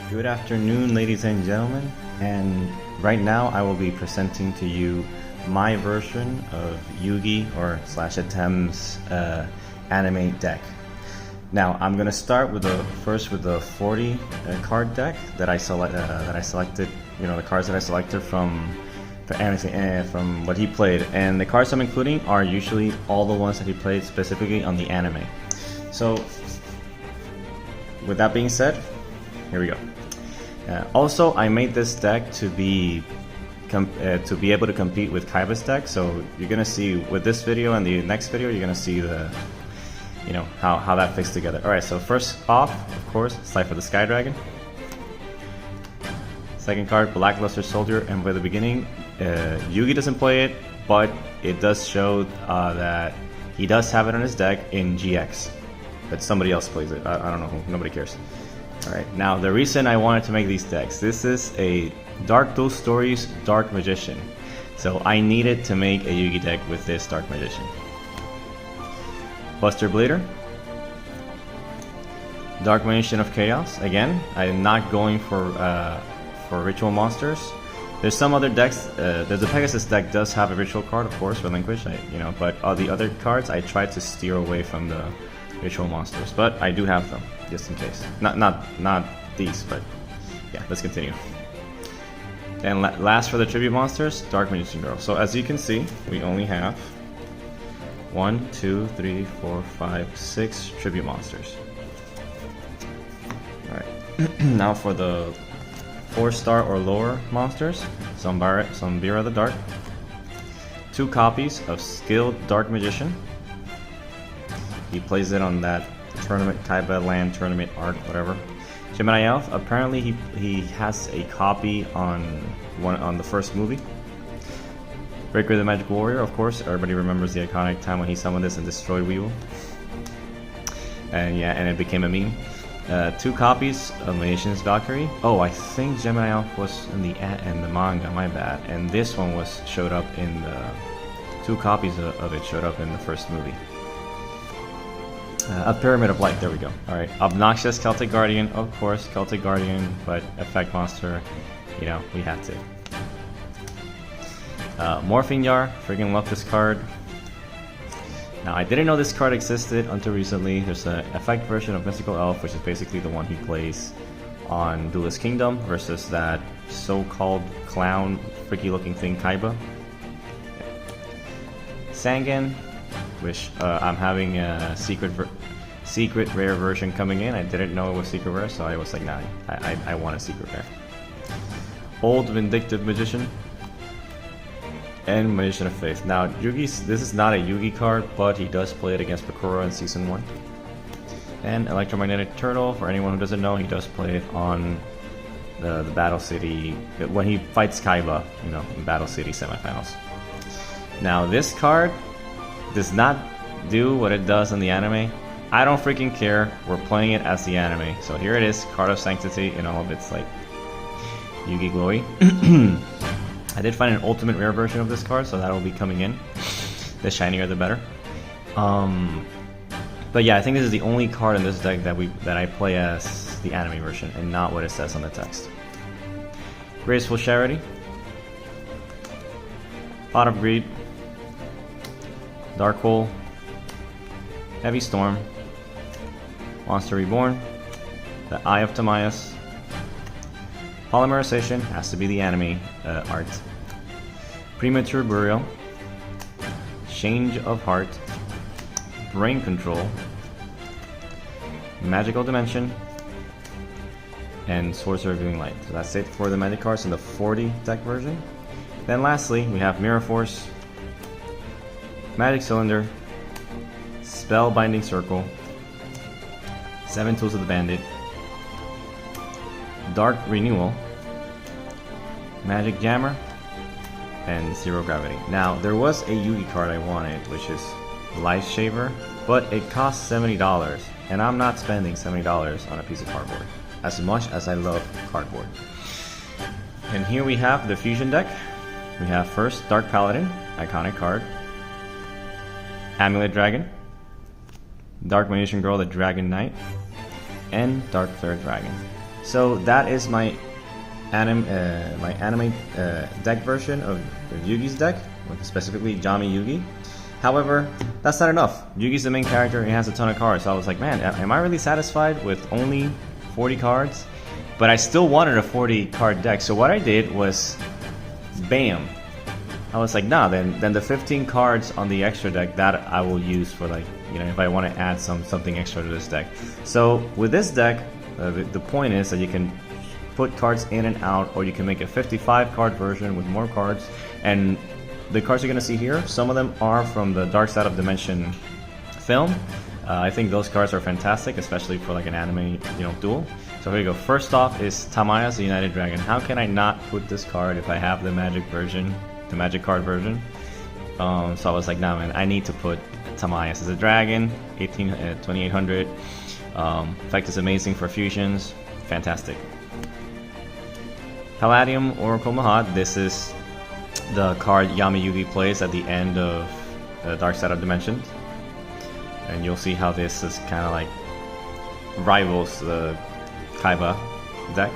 Good afternoon, ladies and gentlemen, and right now I will be presenting to you my version of Yugi or slash Atem's anime deck. Now I'm gonna start with the 40 card deck that I selected. You know, the cards that I selected from what he played, and the cards I'm including are usually all the ones that he played specifically on the anime. So, with that being said, here we go. Also, I made this deck to be able to compete with Kaiba's deck. So you're gonna see with this video and the next video, you're gonna see the, you know, how that fits together. All right. So first off, of course, Slide for the Sky Dragon. Second card, Blackluster Soldier, and by the beginning, Yugi doesn't play it, but it does show that he does have it on his deck in GX, but somebody else plays it. I don't know who. Nobody cares. Alright, now the reason I wanted to make these decks, this is a Dark Duel Stories Dark Magician. So I needed to make a Yugi deck with this Dark Magician. Buster Bleeder. Dark Magician of Chaos. Again, I'm not going for ritual monsters. There's some other decks. The Pegasus deck does have a ritual card, of course, Relinquish. But all the other cards, I tried to steer away from the ritual monsters. But I do have them, just in case. Not these, but yeah. Let's continue. And last for the tribute monsters, Dark Magician Girl. So as you can see, we only have 1, 2, 3, 4, 5, 6 tribute monsters. All right. Now for the 4-star or lower monsters, Zombira the Dark, 2 copies of Skilled Dark Magician. He plays it on that tournament, Kaiba Land Tournament Art, whatever. Gemini Elf, apparently he has a copy on the first movie. Breaker the Magic Warrior, of course, everybody remembers the iconic time when he summoned this and destroyed Weevil. And yeah, and it became a meme. 2 copies of Magician's Valkyrie. Oh, I think Gemini Elf was in the manga, my bad. And this one showed up in the 2 copies of it showed up in the first movie. A Pyramid of Light, there we go. Alright, Obnoxious Celtic Guardian, of course, Celtic Guardian, but effect monster, you know, we had to. Morphine Yar, freaking love this card. Now, I didn't know this card existed until recently. There's an effect version of Mystical Elf, which is basically the one he plays on Duelist Kingdom versus that so-called clown, freaky looking thing, Kaiba. Sangan, which I'm having a secret rare version coming in. I didn't know it was secret rare, so I was like, nah, I want a secret rare. Old Vindictive Magician. And Magician of Faith. Now, this is not a Yugi card, but he does play it against Bakura in Season 1. And Electromagnetic Turtle, for anyone who doesn't know, he does play it on the Battle City, when he fights Kaiba, you know, in Battle City semifinals. Now, this card does not do what it does in the anime. I don't freaking care, we're playing it as the anime. So here it is, Card of Sanctity in all of its, like, Yugi glory. I did find an ultimate rare version of this card, so that will be coming in. The shinier the better. But yeah, I think this is the only card in this deck that I play as the anime version and not what it says on the text. Graceful Charity, Pot of Greed, Dark Hole, Heavy Storm, Monster Reborn, the Eye of Timaeus, Polymerization, has to be the anime art, Premature Burial, Change of Heart, Brain Control, Magical Dimension, and Sorcerer of Viewing Light. So that's it for the magic cards in the 40 deck version. Then lastly, we have Mirror Force, Magic Cylinder, Spellbinding Circle, 7 Tools of the Bandit, Dark Renewal, Magic Jammer, and Zero Gravity. Now, there was a Yugi card I wanted, which is Life Shaver, but it costs $70, and I'm not spending $70 on a piece of cardboard, as much as I love cardboard. And here we have the Fusion deck. We have first Dark Paladin, iconic card, Amulet Dragon, Dark Magician Girl, the Dragon Knight, and Dark Flare Dragon. So that is my anime deck version of Yugi's deck, specifically Yami Yugi. However, that's not enough. Yugi's the main character and he has a ton of cards, so I was like, man, am I really satisfied with only 40 cards? But I still wanted a 40 card deck, so what I did was, bam. I was like, nah, then the 15 cards on the extra deck, that I will use for, like, you know, if I want to add something extra to this deck. So with this deck, the point is that you can put cards in and out, or you can make a 55 card version with more cards. And the cards you're going to see here, some of them are from the Dark Side of Dimension film. I think those cards are fantastic, especially for like an anime, you know, duel. So here you go. First off is Tamaya's the United Dragon. How can I not put this card if I have the magic version, the magic card version? So I was like, nah, man, I need to put Tamaya's as a dragon, 2800. Effect is amazing for fusions, fantastic. Palladium Oracle Mahat. This is the card Yami Yugi plays at the end of Dark Side of Dimension. And you'll see how this is kind of like rivals the Kaiba deck.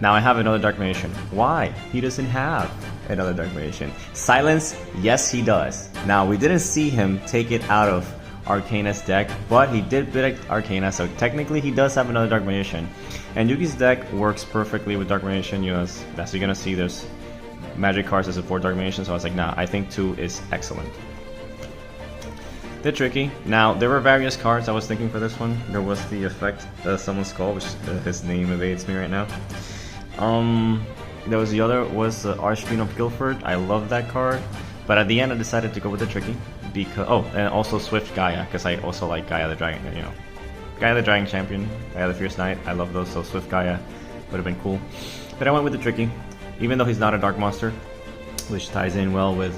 Now I have another Dark Magician. Why? He doesn't have another Dark Magician. Silence, yes he does. Now we didn't see him take it out of Arcana's deck, but he did beat Arcana, so technically he does have another Dark Magician. And Yugi's deck works perfectly with Dark Magician. You know, as you're gonna see, there's magic cards that support Dark Magician, so I was like, nah, I think 2 is excellent. They're tricky. Now, there were various cards I was thinking for this one. There was the effect Someone's Skull, which his name evades me right now. There was the other, was the Archfiend of Guildford. I love that card. But at the end, I decided to go with the tricky. Because, oh, and also Swift Gaia, because I also like Gaia the Dragon, you know. Gaia the Dragon Champion, Gaia the Fierce Knight, I love those, so Swift Gaia would have been cool. But I went with the tricky, even though he's not a Dark Monster, which ties in well with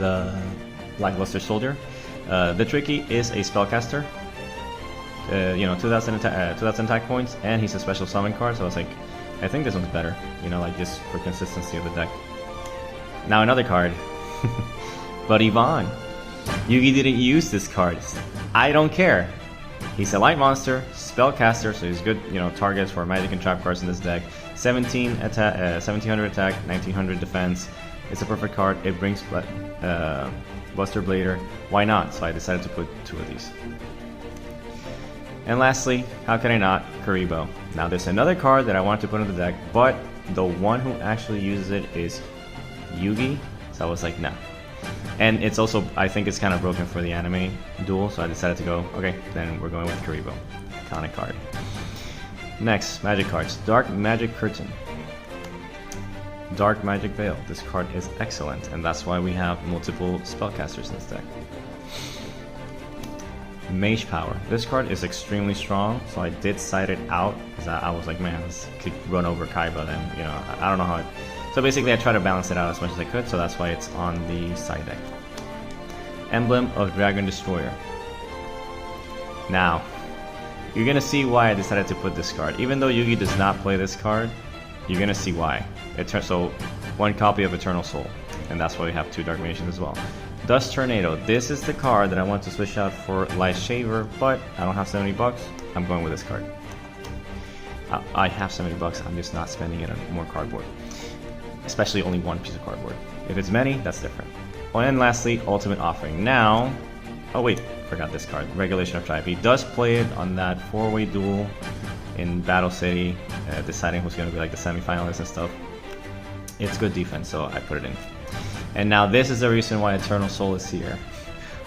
Lackluster Soldier. The tricky is a spellcaster, you know, 2000 attack points, and he's a special summon card, so I was like, I think this one's better, you know, like just for consistency of the deck. Now another card, but Yvonne. Yugi didn't use this card. I don't care. He's a light monster, spellcaster, so he's good, you know, targets for magic and trap cards in this deck. 1700 attack, 1900 defense. It's a perfect card. It brings Buster Blader. Why not? So I decided to put 2 of these. And lastly, how can I not? Kuribo. Now there's another card that I wanted to put in the deck, but the one who actually uses it is Yugi. So I was like, nah. And it's also, I think it's kind of broken for the anime duel, so I decided to go, okay, then we're going with Kuribo. Iconic card. Next, magic cards. Dark Magic Curtain. Dark Magic Veil. This card is excellent, and that's why we have multiple spellcasters in this deck. Mage Power. This card is extremely strong, so I did side it out, because I was like, man, this could run over Kaiba, then, you know, I don't know how it... So basically I try to balance it out as much as I could, so that's why it's on the side deck. Emblem of Dragon Destroyer. Now, you're gonna see why I decided to put this card. Even though Yugi does not play this card, you're gonna see why. So, 1 copy of Eternal Soul, and that's why we have 2 Dark Magicians as well. Dust Tornado. This is the card that I want to switch out for Light Shaver, but I don't have 70 bucks. I'm going with this card. I have 70 bucks, I'm just not spending it on more cardboard. Especially only 1 piece of cardboard. If it's many, that's different. And lastly, Ultimate Offering. Now, oh wait, forgot this card. Regulation of Tribe. He does play it on that 4-way duel in Battle City, deciding who's going to be like the semifinalists and stuff. It's good defense, so I put it in. And now this is the reason why Eternal Soul is here.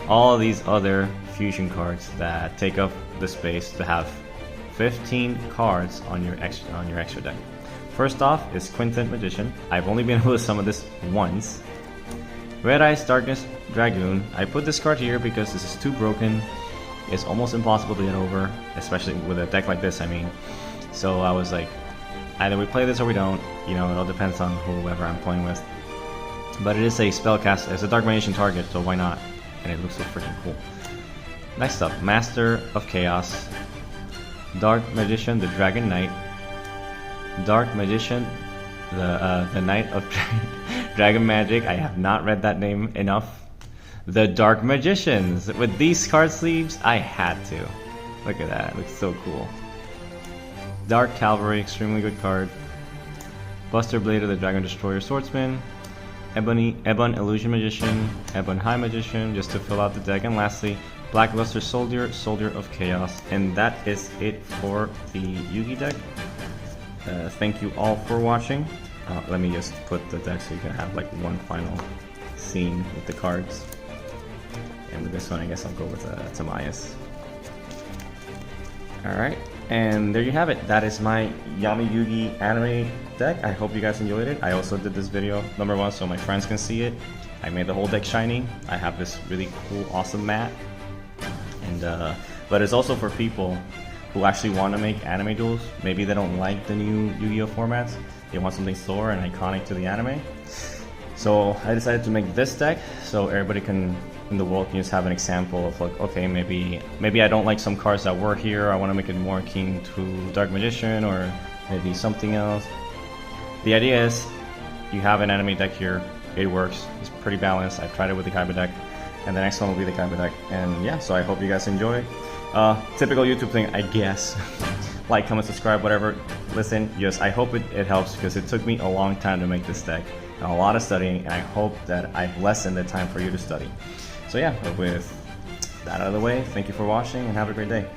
All of these other fusion cards that take up the space to have 15 cards on your extra deck. First off is Quintet Magician. I've only been able to summon this once. Red Eyes Darkness Dragoon. I put this card here because this is too broken. It's almost impossible to get over, especially with a deck like this, I mean. So I was like, either we play this or we don't. You know, it all depends on whoever I'm playing with. But it is a spellcast, it's a Dark Magician target, so why not? And it looks so freaking cool. Next up, Master of Chaos. Dark Magician, the Dragon Knight. Dark Magician, the Knight of Dragon Magic. I have not read that name enough. The Dark Magicians. With these card sleeves, I had to. Look at that, it looks so cool. Dark Cavalry, extremely good card. Buster Blade of the Dragon Destroyer Swordsman. Ebon Illusion Magician. Ebon High Magician, just to fill out the deck. And lastly, Black Luster Soldier, Soldier of Chaos. And that is it for the Yugi deck. Thank you all for watching. Let me just put the deck so you can have like one final scene with the cards. And with this one, I guess I'll go with Tamias. Alright, and there you have it. That is my Yami Yugi anime deck. I hope you guys enjoyed it. I also did this video, #1, so my friends can see it. I made the whole deck shiny. I have this really cool, awesome mat. And but it's also for people who actually want to make anime duels. Maybe they don't like the new Yu-Gi-Oh formats. They want something slower and iconic to the anime. So I decided to make this deck so everybody can in the world can just have an example of like, okay, maybe I don't like some cards that were here. I want to make it more akin to Dark Magician or maybe something else. The idea is you have an anime deck here. It works. It's pretty balanced. I've tried it with the Kaiba deck, and the next one will be the Kaiba deck. And yeah, so I hope you guys enjoy. Typical YouTube thing, I guess. Like, comment, subscribe, whatever. Listen, yes, I hope it helps because it took me a long time to make this deck. And a lot of studying, and I hope that I've lessened the time for you to study. So yeah, with that out of the way, thank you for watching and have a great day.